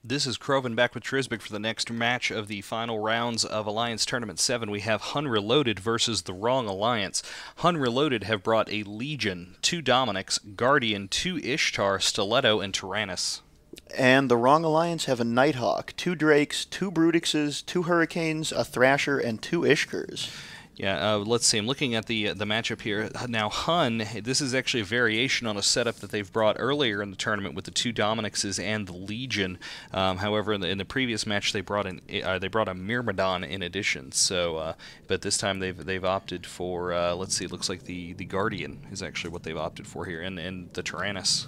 This is Croven back with Trisbik for the next match of the final rounds of Alliance Tournament 7. We have HUN Reloaded versus the Wrong Alliance. HUN Reloaded have brought a Legion, 2 Dominics, Guardian, 2 Ishtar, Stiletto, and Tyrannus. And the Wrong Alliance have a Nighthawk, 2 Drakes, 2 Brutixes, 2 Hurricanes, a Thrasher, and 2 Ishkars. Yeah, let's see. I'm looking at the matchup here. Now, HUN, this is actually a variation on a setup that they've brought earlier in the tournament with the 2 Dominixes and the Legion. However, in the previous match, they brought a Myrmidon in addition. So, but this time they've opted for let's see. It looks like the Guardian is actually what they've opted for here, and the Tyrannus.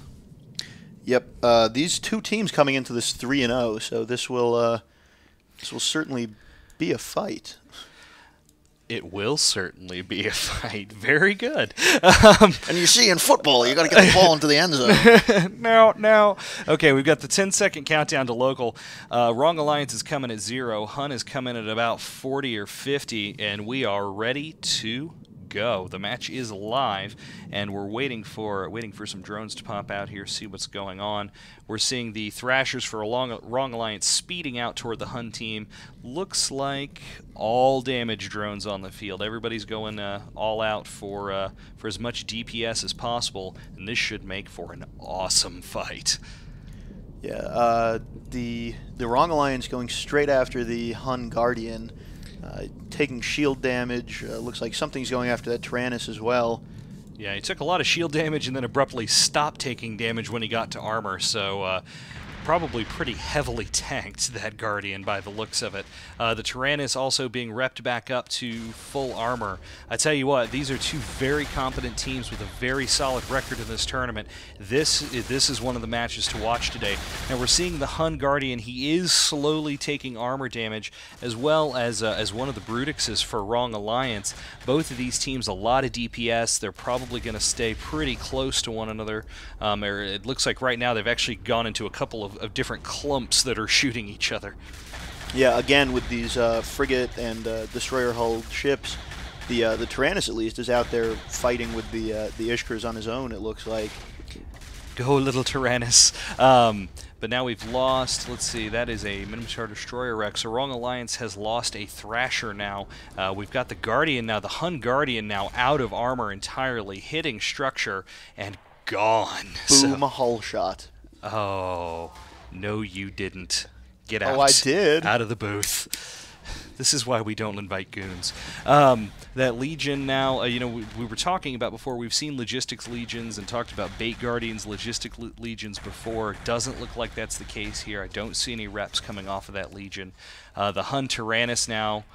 Yep. These 2 teams coming into this 3-0, so this will certainly be a fight. It will certainly be a fight. Very good. And you see, in football, you got to get the ball into the end zone. No. Okay, we've got the 10-second countdown to local. Wrong Alliance is coming at 0. HUN is coming at about 40 or 50, and we are ready to go. The match is live, and we're waiting for some drones to pop out here, see what's going on. We're seeing the Thrashers for Wrong Alliance speeding out toward the HUN team. Looks like all damage drones on the field. Everybody's going all out for as much DPS as possible, and this should make for an awesome fight. Yeah, the Wrong Alliance going straight after the HUN Guardian, taking shield damage. Looks like something's going after that Tyrannus as well. Yeah, he took a lot of shield damage and then abruptly stopped taking damage when he got to armor, so probably pretty heavily tanked, that Guardian, by the looks of it. The Tyrannus also being repped back up to full armor. I tell you what, these are 2 very competent teams with a very solid record in this tournament. This is one of the matches to watch today. Now we're seeing the HUN Guardian. He is slowly taking armor damage, as well as one of the Brutixes for Wrong Alliance. Both of these teams, a lot of DPS. They're probably going to stay pretty close to one another. It looks like right now they've actually gone into a couple of different clumps that are shooting each other. Yeah, again with these frigate and destroyer hull ships, the Tyrannus at least is out there fighting with the Ishkars on his own. It looks like. Go, little Tyrannus. But now we've lost, let's see, that is a Minotaur Destroyer wreck. So Wrong Alliance has lost a Thrasher now. We've got the Guardian now, the HUN Guardian now out of armor entirely, hitting structure, and gone. Boom, a hull shot. Oh, no you didn't. Get out. Oh, I did. Out of the booth. This is why we don't invite goons. That Legion now, you know, we were talking about before, we've seen Logistics Legions and talked about Bait Guardians, Logistic Legions before. Doesn't look like that's the case here. I don't see any reps coming off of that Legion. The HUN Tyrannus now,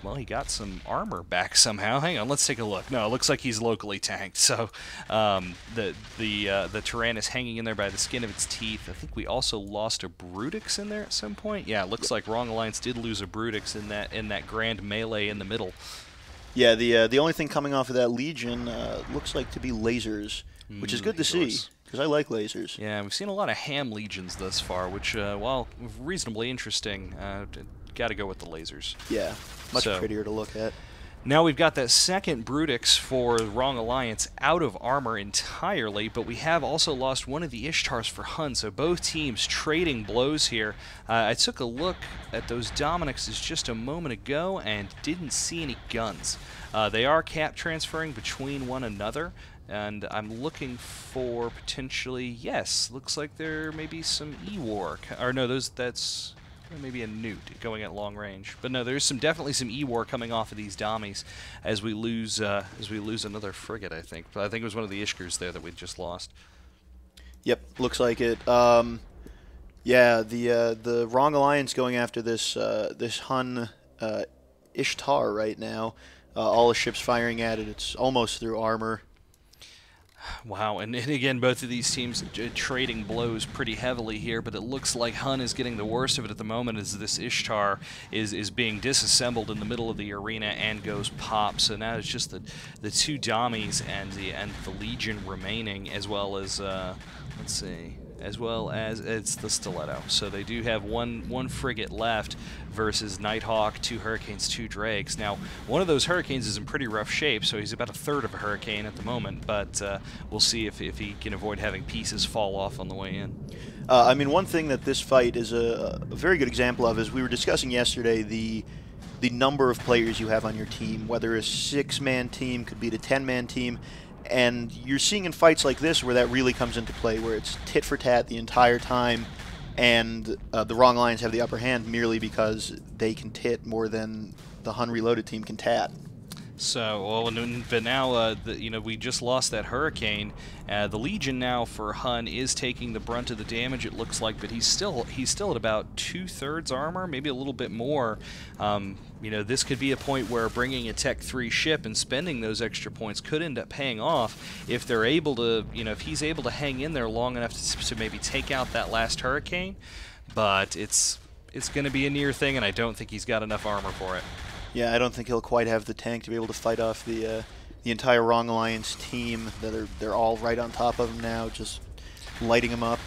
well, he got some armor back somehow. Hang on, let's take a look. No, it looks like he's locally tanked. So the Tyrannus hanging in there by the skin of its teeth. I think we also lost a Brutix in there at some point. Yeah, it looks like Wrong Alliance did lose a Brutix in that grand melee in the middle. Yeah, the only thing coming off of that Legion looks like to be lasers, which is good to see, because I like lasers. Yeah, we've seen a lot of ham Legions thus far, which, while reasonably interesting, got to go with the lasers. Yeah, much prettier to look at. Now we've got that second Brutix for Wrong Alliance out of armor entirely, but we have also lost one of the Ishtars for HUN, so both teams trading blows here. I took a look at those Dominixes just a moment ago and didn't see any guns. They are cap transferring between one another, and I'm looking for potentially, yes, looks like there may be some E-War, or no, that's maybe a newt going at long range. But no, there's definitely some E-War coming off of these Dommies as we lose another frigate, I think. But I think it was one of the Ishkars there that we just lost. Yep, looks like it. Yeah, the Wrong Alliance going after this this HUN Ishtar right now. All the ships firing at it. It's almost through armor. Wow, and again, both of these teams trading blows pretty heavily here, but it looks like HUN is getting the worst of it at the moment as this Ishtar is being disassembled in the middle of the arena and goes pop. So now it's just the 2 Dommies and the Legion remaining, as well as, let's see, as well as it's the Stiletto. So they do have one frigate left versus Nighthawk, 2 Hurricanes, 2 Drakes. Now, one of those Hurricanes is in pretty rough shape, so he's about a third of a Hurricane at the moment, but we'll see if he can avoid having pieces fall off on the way in. I mean, one thing that this fight is a very good example of is we were discussing yesterday the number of players you have on your team, whether a 6-man team could beat a 10-man team. And you're seeing in fights like this where that really comes into play, where it's tit for tat the entire time, and the Wrong Alliance have the upper hand merely because they can tit more than the HUN Reloaded team can tat. So, well, but now, you know, we just lost that Hurricane. The Legion now for HUN is taking the brunt of the damage, it looks like, but he's still at about 2/3 armor, maybe a little bit more. You know, this could be a point where bringing a Tech 3 ship and spending those extra points could end up paying off if they're able to, you know, if he's able to hang in there long enough to maybe take out that last Hurricane. But it's going to be a near thing, and I don't think he's got enough armor for it. Yeah, I don't think he'll quite have the tank to be able to fight off the entire Wrong Alliance team. They're all right on top of him now, just lighting him up.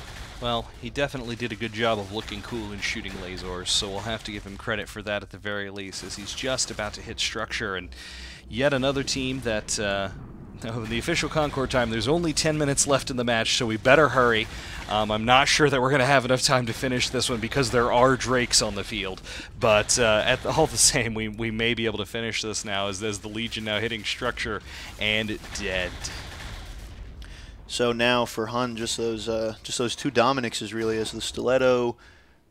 Well, he definitely did a good job of looking cool and shooting lasers, so we'll have to give him credit for that at the very least, as he's just about to hit structure. And yet another team that, in the official Concord time, there's only 10 minutes left in the match, so we better hurry. I'm not sure that we're going to have enough time to finish this one because there are Drakes on the field, but all the same, we may be able to finish this now as the Legion now hitting structure and dead. So now for HUN, just those 2 Dominics is really as the Stiletto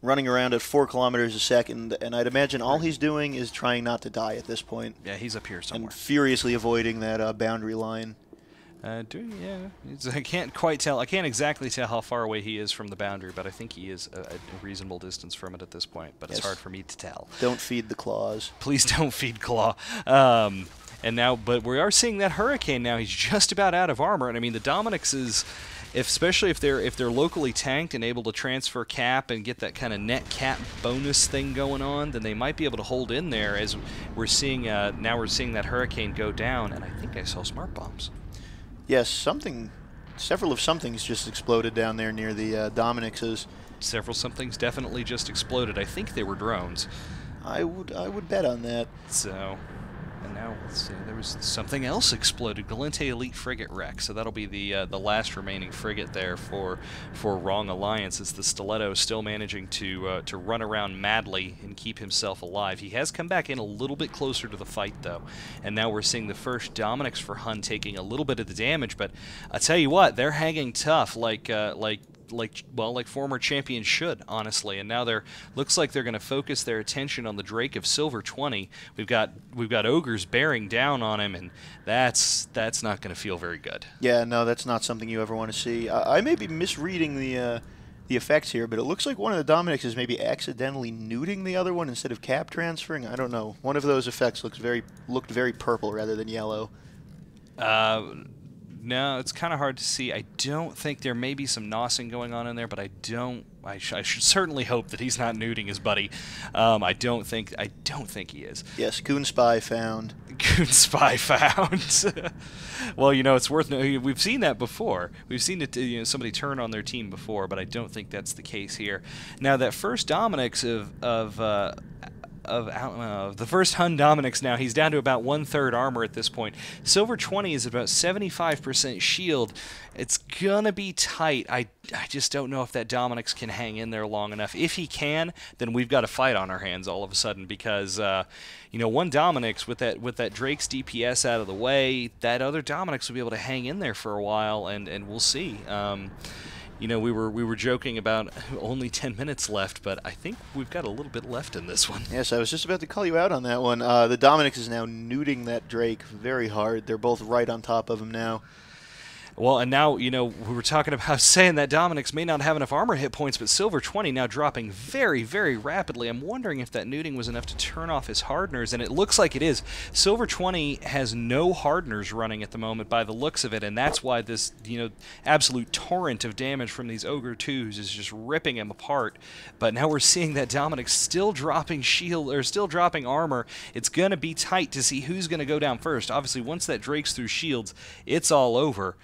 running around at 4 kilometers a second, and I'd imagine all he's doing is trying not to die at this point. Yeah, he's up here somewhere. And furiously avoiding that boundary line. I can't quite tell. I can't exactly tell how far away he is from the boundary, but I think he is a reasonable distance from it at this point. But yes, it's hard for me to tell. Don't feed the claws. Please don't feed Claw. And now, but we are seeing that Hurricane now. He's just about out of armor, and I mean the Dominics is, especially if they're locally tanked and able to transfer cap and get that kind of net cap bonus thing going on, then they might be able to hold in there. As we're seeing now, we're seeing that Hurricane go down, and I think I saw smart bombs. Yes, several of somethings just exploded down there near the Dominics. Several somethings definitely just exploded. I think they were drones. I would bet on that. So. And now, let's see, there was something else exploded. Galente Elite Frigate wreck, so that'll be the last remaining frigate there for Wrong Alliance, as the Stiletto is still managing to run around madly and keep himself alive. He has come back in a little bit closer to the fight, though, and now we're seeing the first Dominics for HUN taking a little bit of the damage, but I tell you what, they're hanging tough like former champions should, honestly. And now looks like they're going to focus their attention on the Drake of Silver 20. We've got ogres bearing down on him, and that's not going to feel very good. Yeah, no, that's not something you ever want to see. I may be misreading the effects here, but it looks like one of the Dominics is maybe accidentally nuding the other one instead of cap transferring. I don't know. One of those effects looked very purple rather than yellow. No, it's kind of hard to see. I don't think there may be some nosing going on in there, but I should certainly hope that he's not nuding his buddy. I don't think he is. Yes, Goon Spy found. Goon Spy found. Well, you know, it's worth noting. We've seen that before. We've seen it. You know, somebody turn on their team before, but I don't think that's the case here. Now, that first Dominics of the first HUN Dominics now, he's down to about 1/3 armor at this point. Silver 20 is about 75% shield. It's gonna be tight. I just don't know if that Dominics can hang in there long enough. If he can, then we've got a fight on our hands all of a sudden, because you know, one Dominics with that Drake's DPS out of the way, that other Dominics will be able to hang in there for a while, and we'll see. You know, we were joking about only 10 minutes left, but I think we've got a little bit left in this one. Yes, I was just about to call you out on that one. The Dominics is now nuding that Drake very hard. They're both right on top of him now. Well, and now, you know, we were talking about saying that Dominics may not have enough armor hit points, but Silver 20 now dropping very, very rapidly. I'm wondering if that nuding was enough to turn off his hardeners, and it looks like it is. Silver 20 has no hardeners running at the moment by the looks of it, and that's why this, you know, absolute torrent of damage from these Ogre 2s is just ripping him apart. But now we're seeing that Dominic still dropping shield, or still dropping armor. It's going to be tight to see who's going to go down first. Obviously, once that Drake's through shields, it's all over.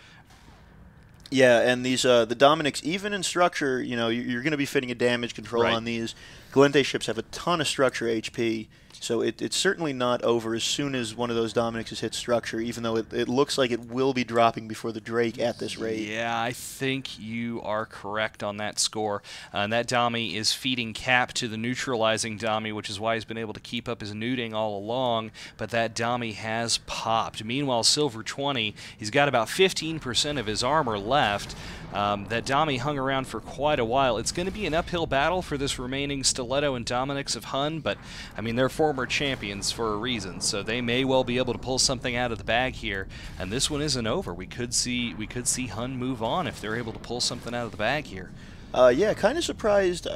Yeah, and these the Dominics, even in structure, you know, you're going to be fitting a damage control Right. on these. Galente ships have a ton of structure HP, so it's certainly not over as soon as one of those Dominics has hit structure, even though it looks like it will be dropping before the Drake at this rate. Yeah, I think you are correct on that score. And that Dami is feeding cap to the neutralizing Dami, which is why he's been able to keep up his neuting all along, but that Dami has popped. Meanwhile, Silver 20, he's got about 15% of his armor left. That Dami hung around for quite a while. It's going to be an uphill battle for this remaining Stiletto and Dominics of HUN, but, I mean, they're former champions for a reason, so they may well be able to pull something out of the bag here, and this one isn't over. We could see HUN move on if they're able to pull something out of the bag here. Yeah, kind of surprised.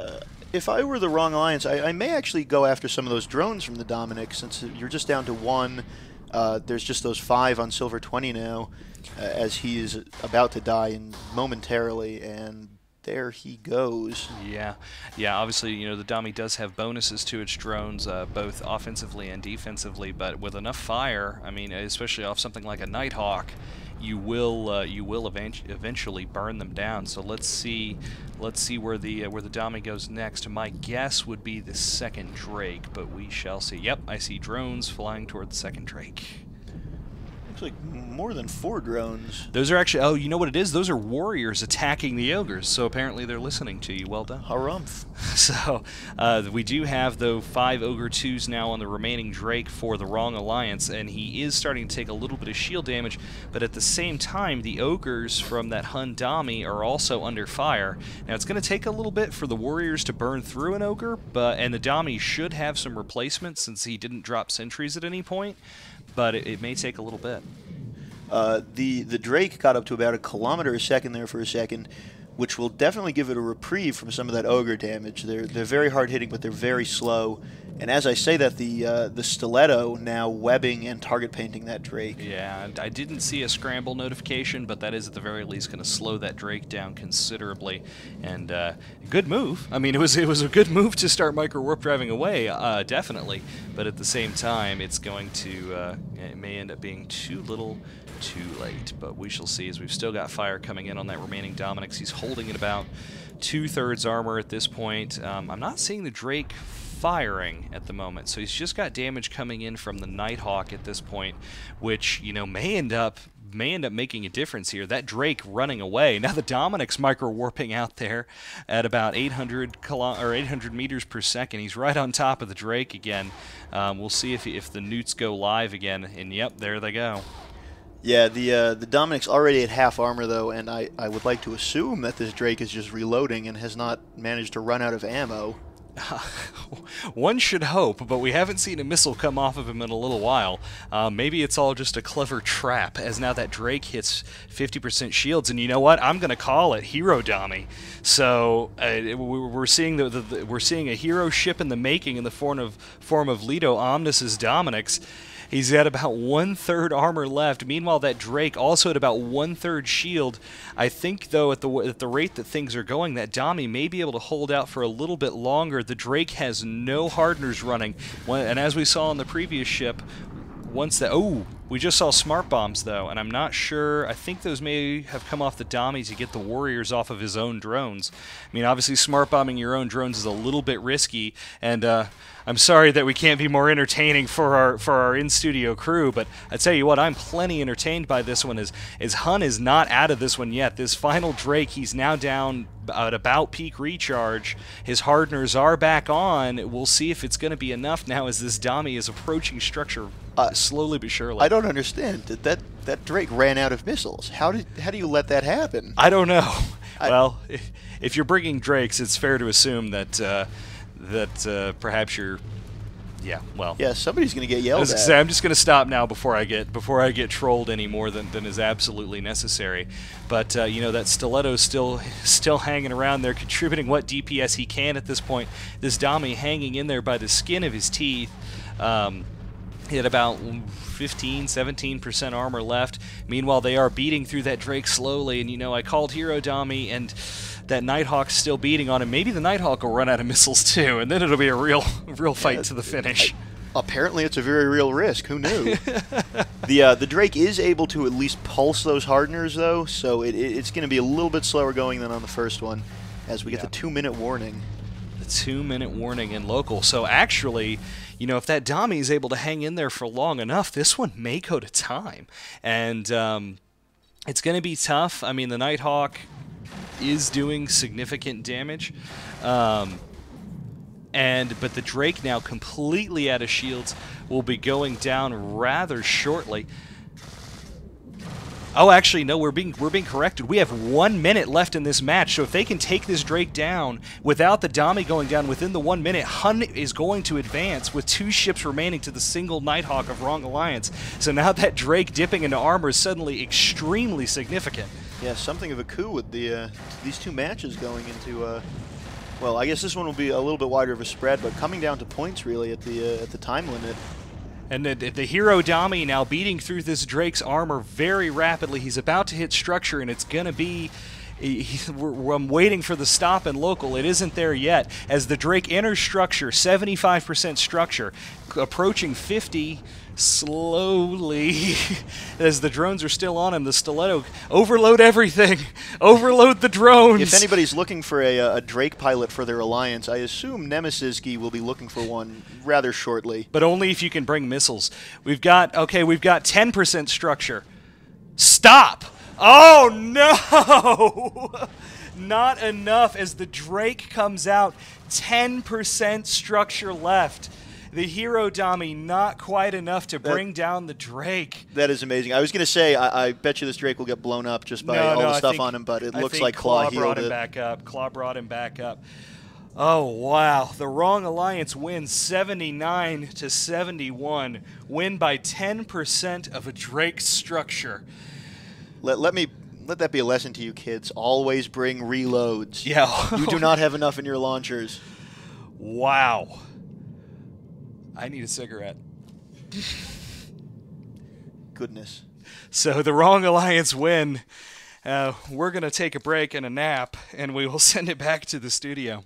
If I were the wrong alliance, I may actually go after some of those drones from the Dominics, since you're just down to one. There's just those 5 on Silver 20 now, as he is about to die momentarily, and there he goes. Yeah, obviously, you know, the Dami does have bonuses to its drones, both offensively and defensively, but with enough fire, I mean, especially off something like a Nighthawk, you will eventually burn them down. So let's see where the Dami goes next. My guess would be the second Drake, but we shall see. Yep, I see drones flying toward the second Drake. Looks like more than 4 drones. Those are actually, oh, you know what it is? Those are warriors attacking the ogres, so apparently they're listening to you. Well done. Harumph. So, we do have, though, 5 Ogre 2s now on the remaining Drake for the Wrong Alliance, and he is starting to take a little bit of shield damage, but at the same time, the Ogres from that HUN Dami are also under fire. Now, it's going to take a little bit for the Warriors to burn through an Ogre, and the Dami should have some replacements since he didn't drop sentries at any point, but it may take a little bit. The Drake got up to about 1 kilometer a second there for a second, which will definitely give it a reprieve from some of that ogre damage. They're very hard hitting, but they're very slow. And as I say that, the Stiletto now webbing and target painting that Drake. Yeah, I didn't see a scramble notification, but that is at the very least going to slow that Drake down considerably. And good move. I mean, it was a good move to start micro warp driving away, definitely. But at the same time, it's going to it may end up being too little, too late. But we shall see, as we've still got fire coming in on that remaining Dominics. He's holding at about 2/3 armor at this point. I'm not seeing the Drake firing at the moment, so he's just got damage coming in from the Nighthawk at this point, which, you know, may end up making a difference here. That Drake running away. Now the Dominic's micro warping out there at about 800 meters per second. He's right on top of the Drake again. We'll see if the newts go live again, and yep, there they go. Yeah, the Dominic's already at half armor though, and I would like to assume that this Drake is just reloading and has not managed to run out of ammo. One should hope, but we haven't seen a missile come off of him in a little while. Maybe it's all just a clever trap, as now that Drake hits 50% shields, and you know what? I'm going to call it Hero Dami. So we're seeing we're seeing a hero ship in the making in the form of Leto Omnis's Dominics. He's at about 1/3 armor left. Meanwhile, that Drake also at about 1/3 shield. I think, though, at the rate that things are going, that Dami may be able to hold out for a little bit longer. The Drake has no hardeners running, and as we saw on the previous ship, once that we just saw smart bombs though, and I'm not sure. I think those may have come off the Dami to get the warriors off of his own drones. I mean, obviously, smart bombing your own drones is a little bit risky, and I'm sorry that we can't be more entertaining for our in-studio crew, but I tell you what, I'm plenty entertained by this one. As HUN is not out of this one yet. This final Drake, he's now down at about peak recharge. His hardeners are back on. We'll see if it's going to be enough now as this Dami is approaching structure slowly but surely. I don't understand. That Drake ran out of missiles. How do you let that happen? I don't know. Well, if you're bringing Drakes, it's fair to assume that perhaps you're. Yeah, well. Yeah, somebody's going to get yelled at. Say, I'm just going to stop now before I get trolled any more than is absolutely necessary. But you know, that Stiletto's still hanging around there, contributing what DPS he can at this point. This Dami hanging in there by the skin of his teeth. He had about 15-17% armor left. Meanwhile, they are beating through that Drake slowly, and you know, I called Hero Dami, and that Nighthawk's still beating on him. Maybe the Nighthawk will run out of missiles too, and then it'll be a real fight to the finish. Apparently, it's a very real risk. Who knew? The Drake is able to at least pulse those hardeners, though, so it's going to be a little bit slower going than on the first one, as we get the 2-minute warning. The 2-minute warning in local. So actually, you know, if that Dami is able to hang in there for long enough, this one may go to time. And it's going to be tough. I mean, the Nighthawk is doing significant damage. But the Drake now completely out of shields will be going down rather shortly. Oh, actually, no, we're being corrected. We have 1 minute left in this match, so if they can take this Drake down without the Dami going down within the 1 minute, HUN is going to advance with 2 ships remaining to the single Nighthawk of Wrong Alliance. So now that Drake dipping into armor is suddenly extremely significant. Yeah, something of a coup with these 2 matches going into. Well, I guess this one will be a little bit wider of a spread, but coming down to points really at the time limit. And the hero Dami now beating through this Drake's armor very rapidly. He's about to hit structure, and it's going to be... I'm waiting for the stop in local. It isn't there yet. As the Drake enters structure, 75% structure, approaching 50 slowly. As the drones are still on him, the stiletto, overload everything. Overload the drones. If anybody's looking for a Drake pilot for their alliance, I assume Nemesisky will be looking for one rather shortly. But only if you can bring missiles. We've got 10% structure. Stop! Oh, no! Not enough as the Drake comes out. 10% structure left. The hero Dami not quite enough to bring down the Drake. That is amazing. I was going to say, I bet you this Drake will get blown up just by all the stuff on him, but it looks like Claw healed it. Claw brought him back up. Oh, wow. The Wrong Alliance wins 79-71. Win by 10% of a Drake structure. Let that be a lesson to you kids. Always bring reloads. Yeah. You do not have enough in your launchers. Wow. I need a cigarette. Goodness. So the Wrong Alliance win. We're going to take a break and a nap, and we will send it back to the studio.